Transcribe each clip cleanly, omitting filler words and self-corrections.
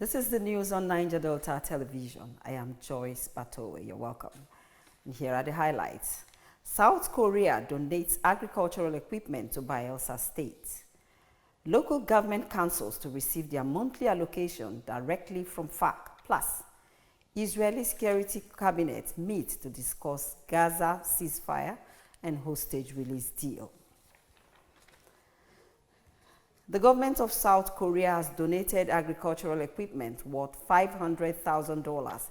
This is the news on Niger Delta Television. I am Joyce Batowe. You're welcome. And here are the highlights. South Korea donates agricultural equipment to Bayelsa State. Local government councils to receive their monthly allocation directly from FARC. Plus, Israeli Security Cabinet meet to discuss Gaza ceasefire and hostage release deal. The government of South Korea has donated agricultural equipment worth $500,000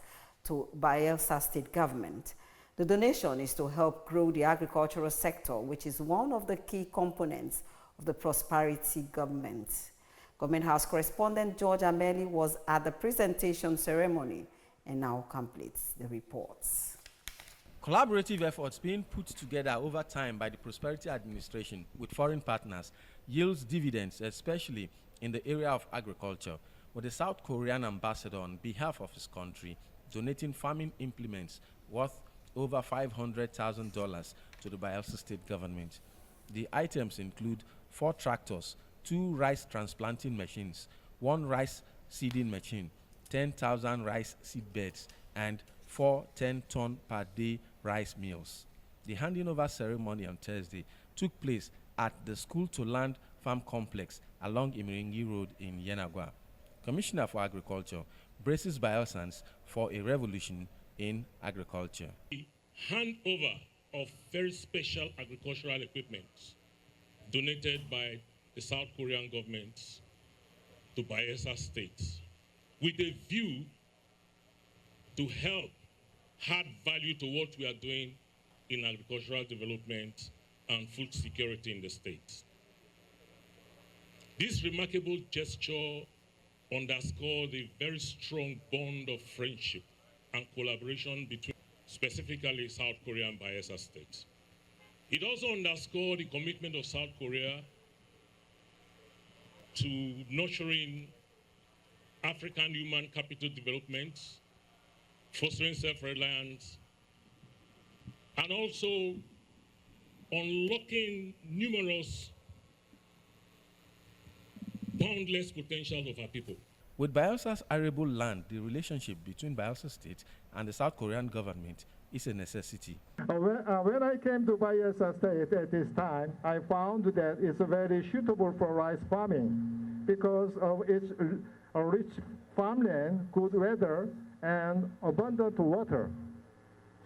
to Bayelsa State government. The donation is to help grow the agricultural sector, which is one of the key components of the prosperity government. Government House correspondent George Ameli was at the presentation ceremony and now completes the reports. Collaborative efforts being put together over time by the Prosperity Administration with foreign partners yields dividends, especially in the area of agriculture, with the South Korean ambassador on behalf of his country donating farming implements worth over $500,000 to the Bayelsa State government. The items include 4 tractors, 2 rice transplanting machines, 1 rice seeding machine, 10,000 rice seed beds, and 4 10-ton per day rice meals. The handing over ceremony on Thursday took place at the School to Land Farm Complex along Imiringi Road in Yenagwa. Commissioner for Agriculture braces Bayelsans for a revolution in agriculture. The handover of very special agricultural equipment donated by the South Korean government to Bayelsa State with a view to help add value to what we are doing in agricultural development and food security in the state. This remarkable gesture underscores the very strong bond of friendship and collaboration between specifically South Korea and Bayelsa State. It also underscores the commitment of South Korea to nurturing African human capital development, fostering self-reliance, and also unlocking numerous boundless potentials of our people. With Bayelsa's arable land, the relationship between Bayelsa State and the South Korean government is a necessity. When I came to Bayelsa State at this time, I found that it's very suitable for rice farming because of its rich farmland, good weather, and abundant water.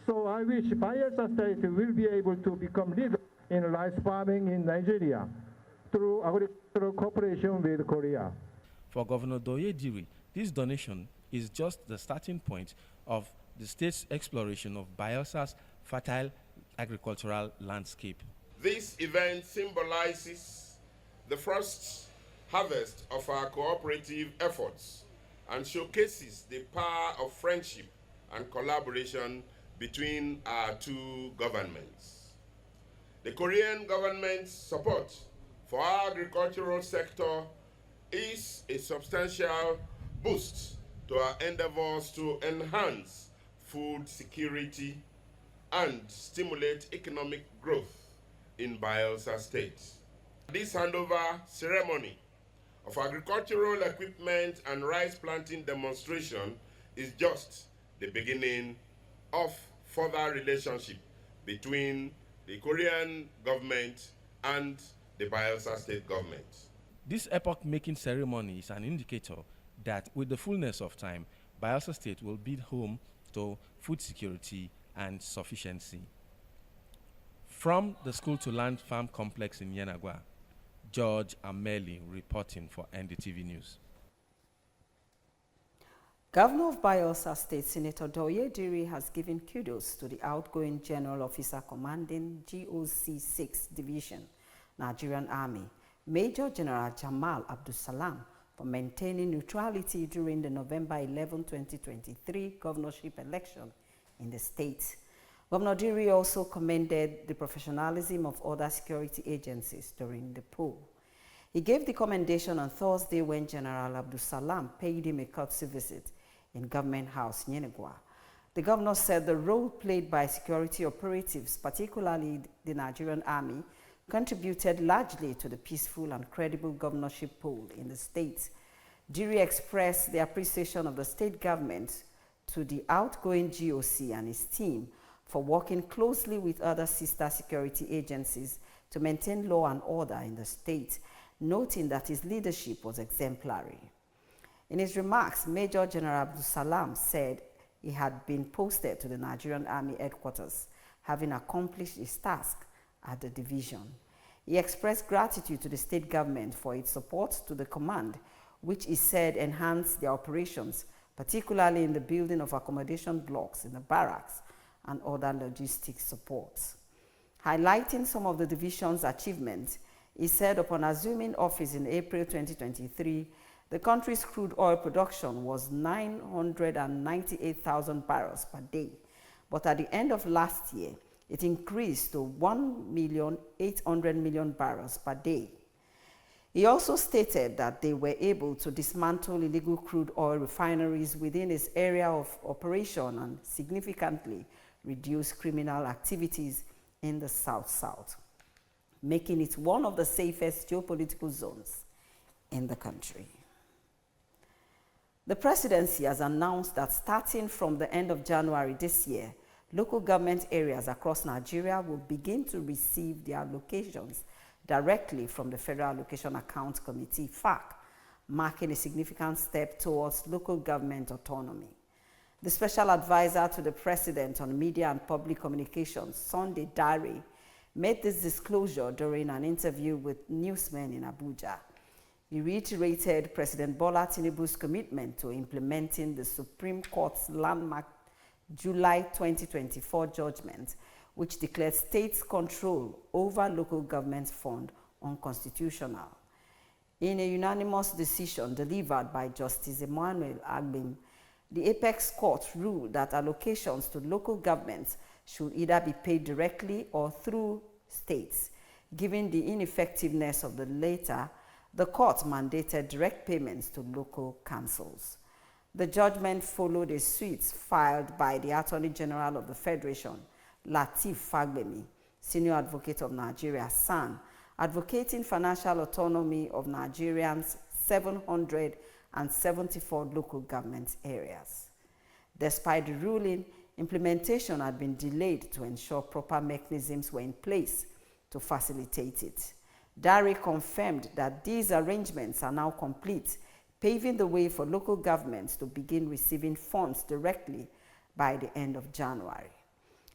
So I wish Bayelsa State will be able to become leader in rice farming in Nigeria through agricultural cooperation with Korea. For Governor Doye Diri, this donation is just the starting point of the state's exploration of Bayelsa's fertile agricultural landscape. This event symbolizes the first harvest of our cooperative efforts and showcases the power of friendship and collaboration between our two governments. The Korean government's support for our agricultural sector is a substantial boost to our endeavors to enhance food security and stimulate economic growth in Bayelsa State. This handover ceremony of agricultural equipment and rice planting demonstration is just the beginning of further relationship between the Korean government and the Bayelsa State government. This epoch-making ceremony is an indicator that with the fullness of time, Bayelsa State will be home to food security and sufficiency. From the School to Land Farm Complex in Yenagwa, George Ameli reporting for NDTV News. Governor of Bayelsa State, Senator Doye Diri, has given kudos to the outgoing General Officer commanding GOC 6 Division, Nigerian Army, Major General Jamal Abdulsalam, for maintaining neutrality during the November 11, 2023 governorship election in the state. Governor Diri also commended the professionalism of other security agencies during the poll. He gave the commendation on Thursday when General Abdulsalam paid him a courtesy visit in Government House, Yenagwa. The governor said the role played by security operatives, particularly the Nigerian Army, contributed largely to the peaceful and credible governorship poll in the state. Diri expressed the appreciation of the state government to the outgoing GOC and his team for working closely with other sister security agencies to maintain law and order in the state, noting that his leadership was exemplary. In his remarks, Major General Abdul Salam said he had been posted to the Nigerian Army headquarters, having accomplished his task at the division. He expressed gratitude to the state government for its support to the command, which he said enhanced their operations, particularly in the building of accommodation blocks in the barracks and other logistics supports. Highlighting some of the division's achievements, he said upon assuming office in April 2023, the country's crude oil production was 998,000 barrels per day, but at the end of last year, it increased to 1,800,000 barrels per day. He also stated that they were able to dismantle illegal crude oil refineries within its area of operation and significantly reduce criminal activities in the South-South, making it one of the safest geopolitical zones in the country. The presidency has announced that starting from the end of January this year, local government areas across Nigeria will begin to receive their allocations directly from the Federal Allocation Account Committee, FAC, marking a significant step towards local government autonomy. The special advisor to the president on media and public communications, Sunday Dare, made this disclosure during an interview with newsmen in Abuja. He reiterated President Bola Tinubu's commitment to implementing the Supreme Court's landmark July 2024 judgment, which declared states' control over local government fund unconstitutional. In a unanimous decision delivered by Justice Emmanuel Agbim, the Apex Court ruled that allocations to local governments should either be paid directly or through states. Given the ineffectiveness of the latter, the court mandated direct payments to local councils. The judgment followed a suit filed by the Attorney General of the Federation, Lateef Fagbemi, Senior Advocate of Nigeria, SAN, advocating financial autonomy of Nigerians' 774 local government areas. Despite the ruling, implementation had been delayed to ensure proper mechanisms were in place to facilitate it. Dare confirmed that these arrangements are now complete, paving the way for local governments to begin receiving funds directly by the end of January.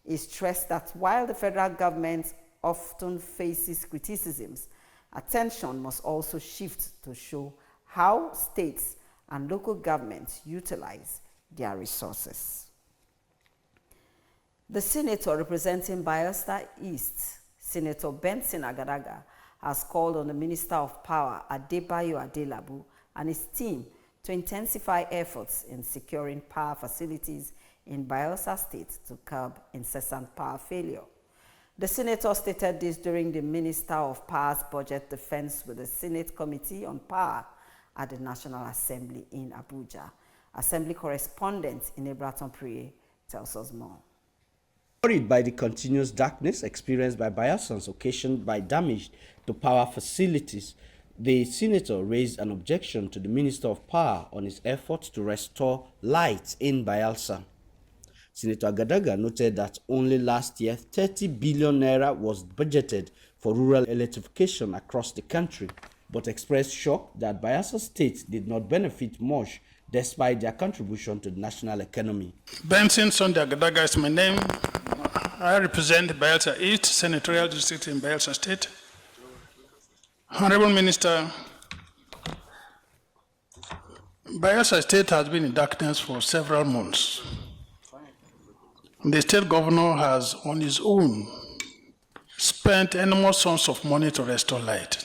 He stressed that while the federal government often faces criticisms, attention must also shift to show how states and local governments utilize their resources. The senator representing Bayelsa East, Senator Benson Agadaga, has called on the Minister of Power, Adebayo Adelabu, and his team to intensify efforts in securing power facilities in Bayelsa State to curb incessant power failure. The senator stated this during the Minister of Power's budget defense with the Senate Committee on Power at the National Assembly in Abuja. Assembly correspondent Inebraton Priye tells us more. Worried by the continuous darkness experienced by Bayelsans occasioned by damage to power facilities, the senator raised an objection to the Minister of Power on his efforts to restore light in Bayelsa. Senator Agadaga noted that only last year 30 billion naira was budgeted for rural electrification across the country, but expressed shock that Bayelsa State did not benefit much despite their contribution to the national economy. Benson Sunday Agadaga is my name. I represent Bayelsa East Senatorial District in Bayelsa State. Honorable Minister, Bayelsa State has been in darkness for several months. The state governor has, on his own, spent enormous sums of money to restore light.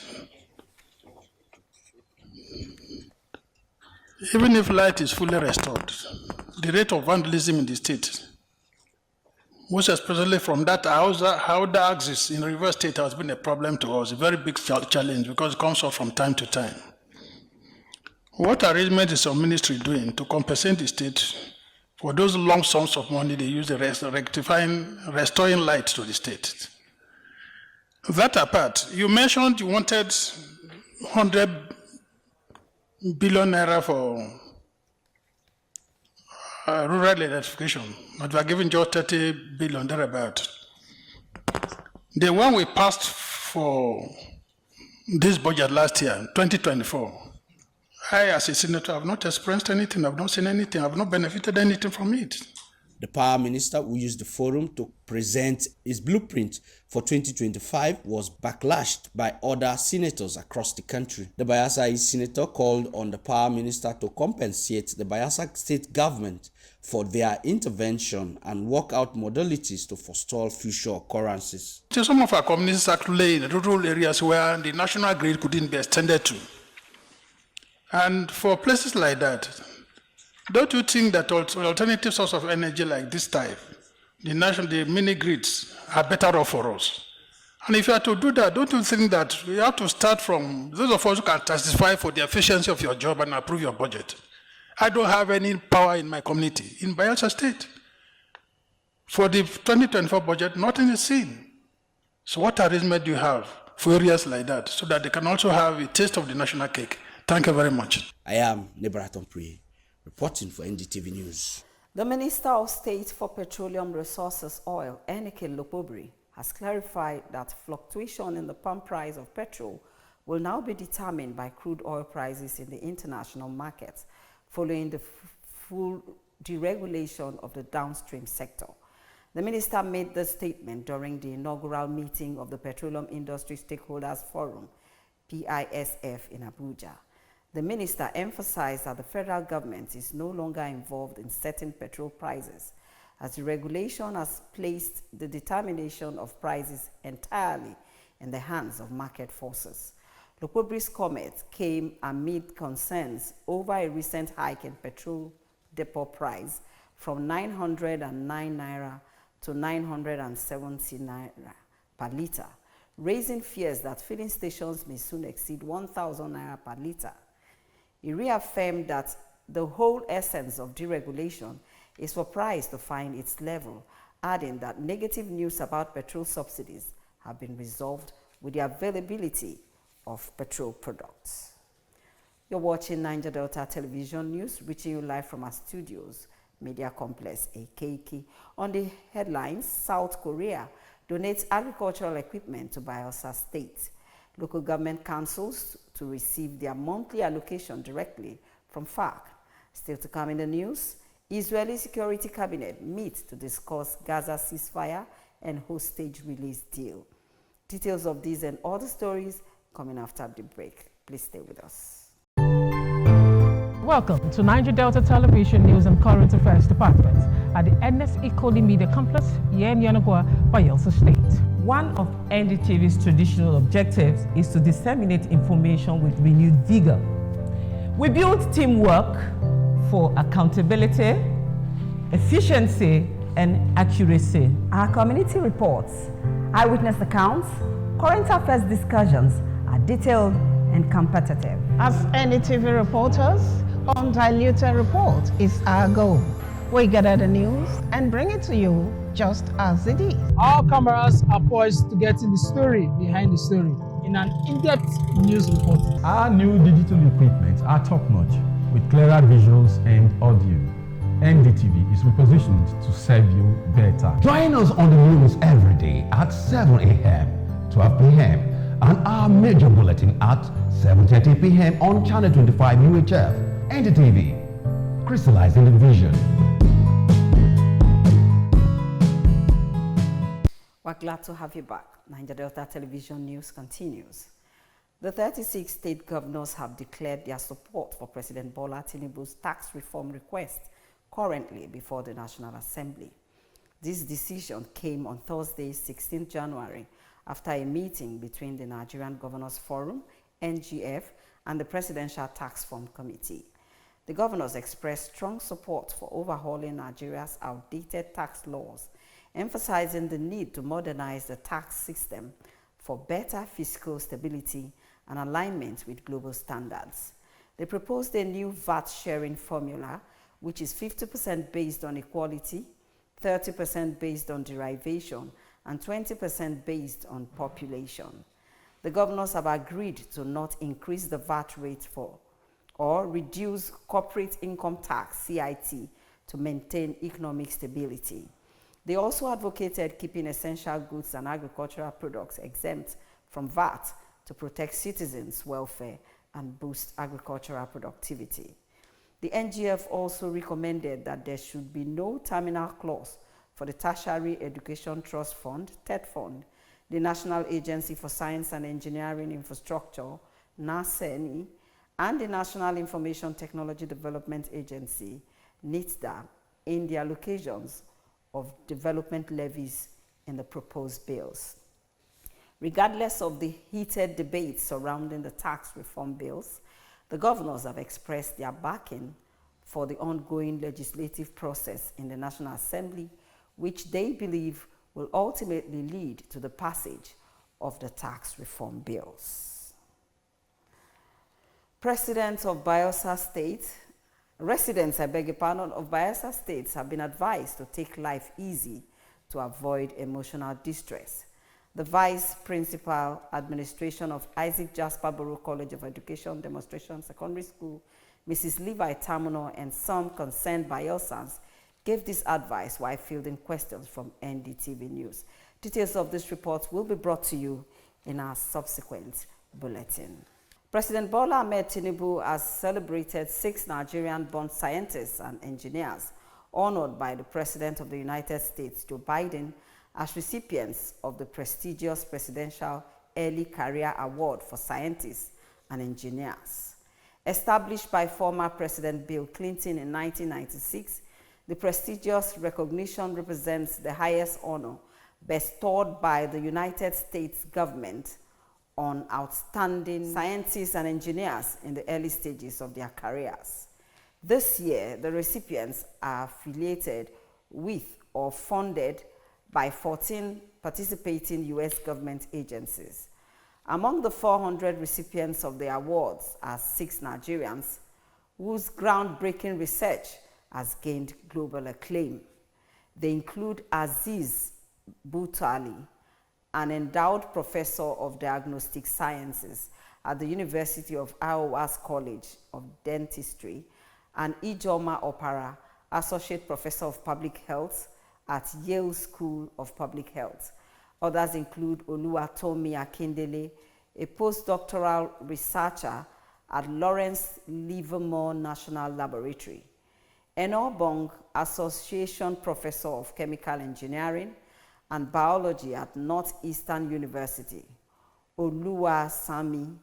Even if light is fully restored, the rate of vandalism in the state, most especially from that outer axis in River State, has been a problem to us, a very big challenge because it comes up from time to time. What arrangement is our ministry doing to compensate the state for those lump sums of money they use restoring light to the state? That apart, you mentioned you wanted 100 billion naira for rural electrification, but we are giving just 30 billion thereabout. The one we passed for this budget last year, 2024, I, as a senator, have not experienced anything, I've not seen anything, I've not benefited anything from it. The power minister, who used the forum to present his blueprint for 2025, was backlashed by other senators across the country. The Bayelsa East senator called on the power minister to compensate the Bayelsa state government for their intervention and work out modalities to forestall future occurrences. Some of our communities actually in rural areas where the national grid couldn't be extended to. And for places like that, don't you think that alternative source of energy like this type, the mini grids, are better off for us? And if you are to do that, don't you think that we have to start from those of us who can testify for the efficiency of your job and approve your budget? I don't have any power in my community, in Bayelsa State. For the 2024 budget, nothing is seen. So what arrangement do you have for areas like that so that they can also have a taste of the national cake? Thank you very much. I am Nebaraton Pri, reporting for NDTV News. The Minister of State for Petroleum Resources Oil, Enike Lopobri, has clarified that fluctuation in the pump price of petrol will now be determined by crude oil prices in the international markets, following the full deregulation of the downstream sector. The minister made the statement during the inaugural meeting of the Petroleum Industry Stakeholders Forum, PISF, in Abuja. The minister emphasized that the federal government is no longer involved in setting petrol prices, as the regulation has placed the determination of prices entirely in the hands of market forces. Lopobri's comment came amid concerns over a recent hike in petrol depot price from 909 naira to 970 naira per litre, raising fears that filling stations may soon exceed 1,000 naira per litre. He reaffirmed that the whole essence of deregulation is for price to find its level, adding that negative news about petrol subsidies have been resolved with the availability of petrol products. You're watching Niger Delta Television News, reaching you live from our studios, Media Complex AKK. On the headlines, South Korea donates agricultural equipment to Bayelsa State. Local government councils to receive their monthly allocation directly from FARC. Still to come in the news, Israeli Security Cabinet meets to discuss Gaza ceasefire and hostage release deal. Details of these and other stories coming after the break. Please stay with us. Welcome to Niger Delta Television News and Current Affairs Department at the NS Ikoli Media Complex, Yen Yanagwa, Bayelsa State. One of NDTV's traditional objectives is to disseminate information with renewed vigor. We build teamwork for accountability, efficiency, and accuracy. Our community reports, eyewitness accounts, current affairs discussions are detailed and competitive. As NDTV reporters, undiluted report is our goal. We gather the news and bring it to you just as it is. Our cameras are poised to get in the story behind the story in an in-depth news report. Our new digital equipment are top-notch with clearer visuals and audio. NDTV is repositioned to serve you better. Join us on the news every day at 7 a.m., 12 p.m., and our major bulletin at 7:30 p.m. on Channel 25 UHF. NDTV, crystallizing the vision. We're glad to have you back. Niger Delta Television News continues. The 36 state governors have declared their support for President Bola Tinubu's tax reform request currently before the National Assembly. This decision came on Thursday, 16 January, after a meeting between the Nigerian Governors Forum, NGF, and the Presidential Tax Reform Committee. The governors expressed strong support for overhauling Nigeria's outdated tax laws, emphasizing the need to modernize the tax system for better fiscal stability and alignment with global standards. They proposed a new VAT sharing formula, which is 50% based on equality, 30% based on derivation, and 20% based on population. The governors have agreed to not increase the VAT rate for or reduce corporate income tax, CIT, to maintain economic stability. They also advocated keeping essential goods and agricultural products exempt from VAT to protect citizens' welfare and boost agricultural productivity. The NGF also recommended that there should be no terminal clause for the Tertiary Education Trust Fund, TED Fund, the National Agency for Science and Engineering Infrastructure, NASENI, and the National Information Technology Development Agency, NITDA, in the allocations of development levies in the proposed bills. Regardless of the heated debates surrounding the tax reform bills, the governors have expressed their backing for the ongoing legislative process in the National Assembly, which they believe will ultimately lead to the passage of the tax reform bills. Residents of Bayelsa State have been advised to take life easy to avoid emotional distress. The Vice Principal Administration of Isaac Jasper Borough College of Education Demonstration Secondary School, Mrs. Levi Tamuno, and some concerned Bayelsans gave this advice while fielding questions from NDTV News. Details of this report will be brought to you in our subsequent bulletin. President Bola Ahmed Tinubu has celebrated 6 Nigerian-born scientists and engineers honored by the President of the United States, Joe Biden, as recipients of the prestigious Presidential Early Career Award for Scientists and Engineers. Established by former President Bill Clinton in 1996, the prestigious recognition represents the highest honor bestowed by the United States government on outstanding scientists and engineers in the early stages of their careers. This year, the recipients are affiliated with or funded by 14 participating U.S. government agencies. Among the 400 recipients of the awards are 6 Nigerians whose groundbreaking research has gained global acclaim. They include Aziz Boutali, an endowed professor of diagnostic sciences at the University of Iowa's College of Dentistry, and Ijoma Opara, associate professor of public health at Yale School of Public Health. Others include Oluwatomi Akindele, a postdoctoral researcher at Lawrence Livermore National Laboratory, Enobong, association professor of chemical engineering and biology at Northeastern University, Oluwasami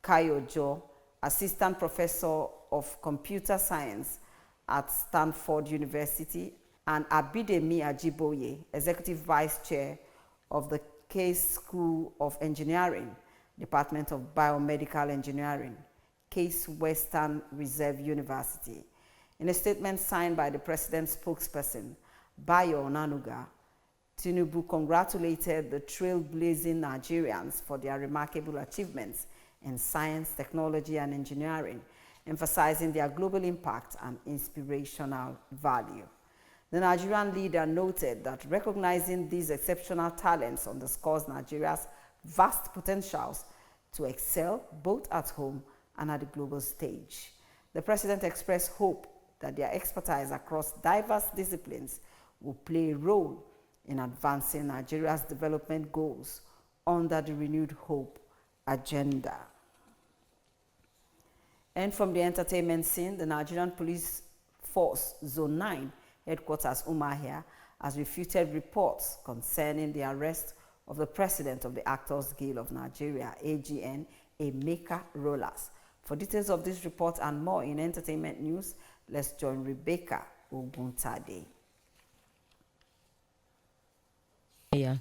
Kayojo, assistant professor of computer science at Stanford University, and Abidemi Ajiboye, executive vice chair of the Case School of Engineering, Department of Biomedical Engineering, Case Western Reserve University. In a statement signed by the president's spokesperson, Bayo Onanuga, Tinubu congratulated the trailblazing Nigerians for their remarkable achievements in science, technology, and engineering, emphasizing their global impact and inspirational value. The Nigerian leader noted that recognizing these exceptional talents underscores Nigeria's vast potentials to excel both at home and at the global stage. The president expressed hope that their expertise across diverse disciplines will play a role in advancing Nigeria's development goals under the Renewed Hope agenda. And from the entertainment scene, the Nigerian Police Force Zone 9 headquarters Umuahia has refuted reports concerning the arrest of the president of the Actors Guild of Nigeria, AGN, Emeka Rollas. For details of this report and more in entertainment news, let's join Rebecca Oguntade.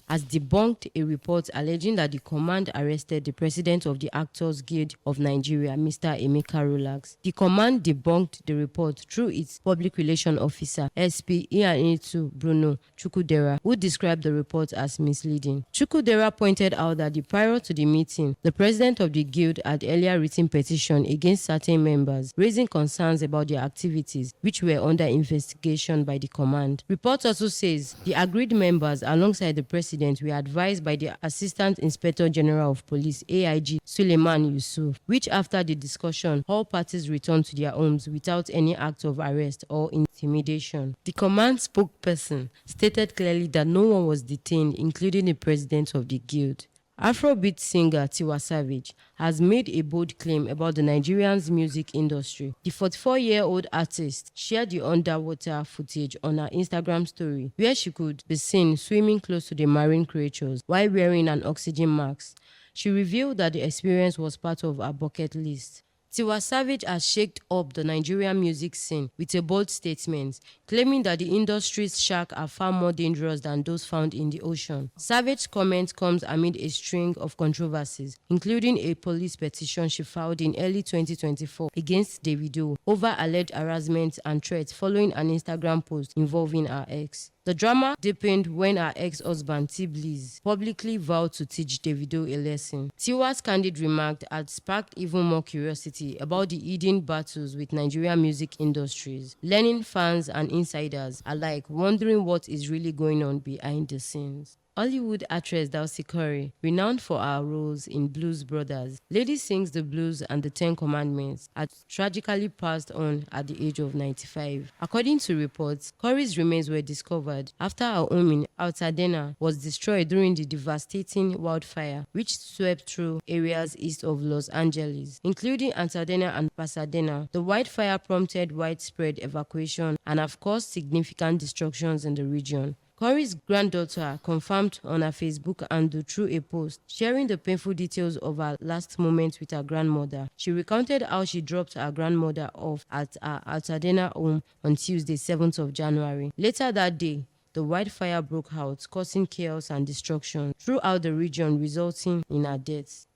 Has debunked a report alleging that the command arrested the president of the Actors Guild of Nigeria, Mr. Emeka Rollas. The command debunked the report through its public relations officer, SP Ianitu Bruno Chukudera, who described the report as misleading. Chukudera pointed out that prior to the meeting, the president of the guild had earlier written petition against certain members, raising concerns about their activities, which were under investigation by the command. Report also says the agreed members, alongside the president were advised by the Assistant Inspector General of Police, AIG Suleiman Yusuf, which after the discussion, all parties returned to their homes without any act of arrest or intimidation. The command spokesperson stated clearly that no one was detained, including the president of the guild. Afrobeat singer Tiwa Savage has made a bold claim about the Nigerian's music industry. The 44-year-old artist shared the underwater footage on her Instagram story, where she could be seen swimming close to the marine creatures while wearing an oxygen mask. She revealed that the experience was part of her bucket list. Tiwa Savage has shaken up the Nigerian music scene with a bold statement, claiming that the industry's sharks are far more dangerous than those found in the ocean. Savage's comment comes amid a string of controversies, including a police petition she filed in early 2024 against Davido over alleged harassment and threats following an Instagram post involving her ex. The drama deepened when her ex-husband, T-Bliss, publicly vowed to teach Davido a lesson. Tiwa's candid remark had sparked even more curiosity about the hidden battles with Nigerian music industries, learning fans and insiders alike wondering what is really going on behind the scenes. Hollywood actress Dulcie Curry, renowned for her roles in Blues Brothers, Lady Sings the Blues and the 10 Commandments, had tragically passed on at the age of 95. According to reports, Curry's remains were discovered after her home in Altadena was destroyed during the devastating wildfire which swept through areas east of Los Angeles, including Altadena and Pasadena. The wildfire prompted widespread evacuation and have caused significant destructions in the region. Curry's granddaughter confirmed on her Facebook handle through a post, sharing the painful details of her last moments with her grandmother. She recounted how she dropped her grandmother off at her Altadena home on Tuesday, 7th of January. Later that day, the wildfire broke out, causing chaos and destruction throughout the region, resulting in her death.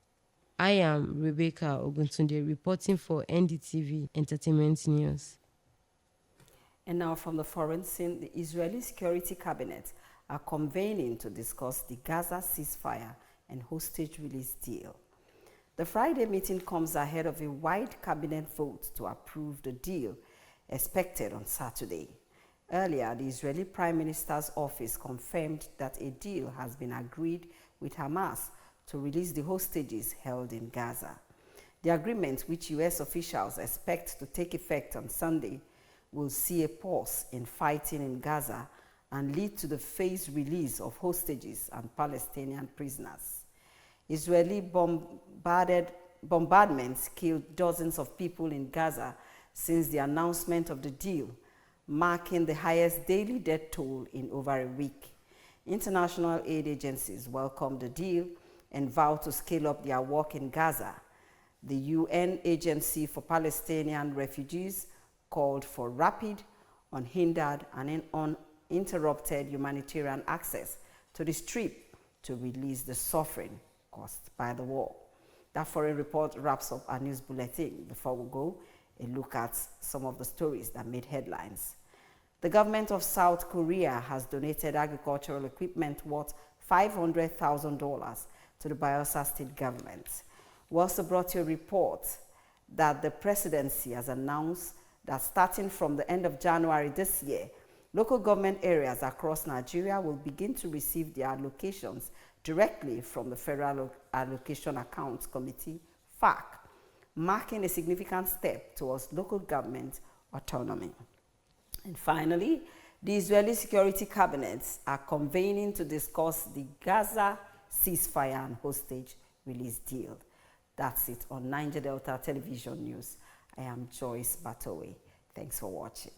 I am Rebecca Oguntunde, reporting for NDTV Entertainment News. And now from the foreign scene, the Israeli Security Cabinet are convening to discuss the Gaza ceasefire and hostage release deal. The Friday meeting comes ahead of a wide cabinet vote to approve the deal expected on Saturday. Earlier, the Israeli Prime Minister's office confirmed that a deal has been agreed with Hamas to release the hostages held in Gaza. The agreement, which U.S. officials expect to take effect on Sunday, will see a pause in fighting in Gaza and lead to the phased release of hostages and Palestinian prisoners. Israeli bombardments killed dozens of people in Gaza since the announcement of the deal, marking the highest daily death toll in over a week. International aid agencies welcomed the deal and vowed to scale up their work in Gaza. The UN Agency for Palestinian Refugees called for rapid, unhindered, and uninterrupted humanitarian access to the Strip to release the suffering caused by the war. That foreign report wraps up our news bulletin. Before we go, a look at some of the stories that made headlines. The government of South Korea has donated agricultural equipment worth $500,000 to the Bayelsa state government. We also brought you a report that the presidency has announced that starting from the end of January this year, local government areas across Nigeria will begin to receive their allocations directly from the Federal Allocation Accounts Committee, FAC, marking a significant step towards local government autonomy. And finally, the Israeli Security Cabinets are convening to discuss the Gaza ceasefire and hostage release deal. That's it on Niger Delta Television News. I am Joyce Batowe. Thanks for watching.